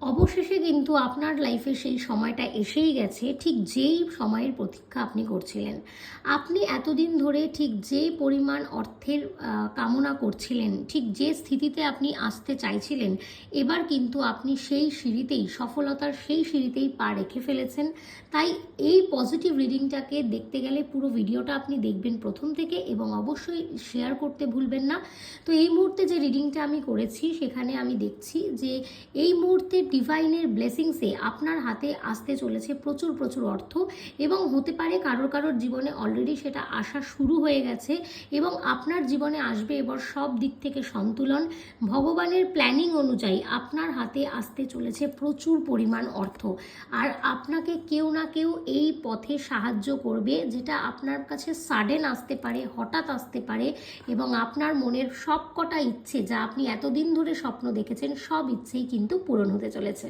অবশেষে কিন্তু আপনার লাইফে সেই সময়টা এসেই গেছে, ঠিক যেই সময়ের প্রতীক্ষা আপনি করছিলেন। আপনি এতদিন ধরে ঠিক যে পরিমাণ অর্থের কামনা করছিলেন, ঠিক যে স্থিতিতে আপনি আসতে চাইছিলেন, এবার কিন্তু আপনি সেই সিঁড়িতেই, সফলতার সেই সিঁড়িতেই পা রেখে ফেলেছেন। তাই এই পজিটিভ রিডিংটাকে দেখতে গেলে পুরো ভিডিওটা আপনি দেখবেন প্রথম থেকে, এবং অবশ্যই শেয়ার করতে ভুলবেন না। তো এই মুহূর্তে যে রিডিংটা আমি করেছি, সেখানে আমি দেখছি যে এই মুহূর্তে ডিভাইনের ব্লেসিংসে আপনার হাতে আসতে চলেছে প্রচুর প্রচুর অর্থ, এবং হতে পারে কারোর কারোর জীবনে অলরেডি সেটা আসা শুরু হয়ে গেছে, এবং আপনার জীবনে আসবে এবার সব দিক থেকে সন্তুলন। ভগবানের প্ল্যানিং অনুযায়ী আপনার হাতে আসতে চলেছে প্রচুর পরিমাণ অর্থ, আর আপনাকে কেউ না কেউ এই পথে সাহায্য করবে, যেটা আপনার কাছে সাডেন আসতে পারে, হঠাৎ আসতে পারে, এবং আপনার মনের সব কটা ইচ্ছে যা আপনি এতদিন ধরে স্বপ্ন দেখেছেন, সব ইচ্ছেই কিন্তু পূরণ হতে চলেছে।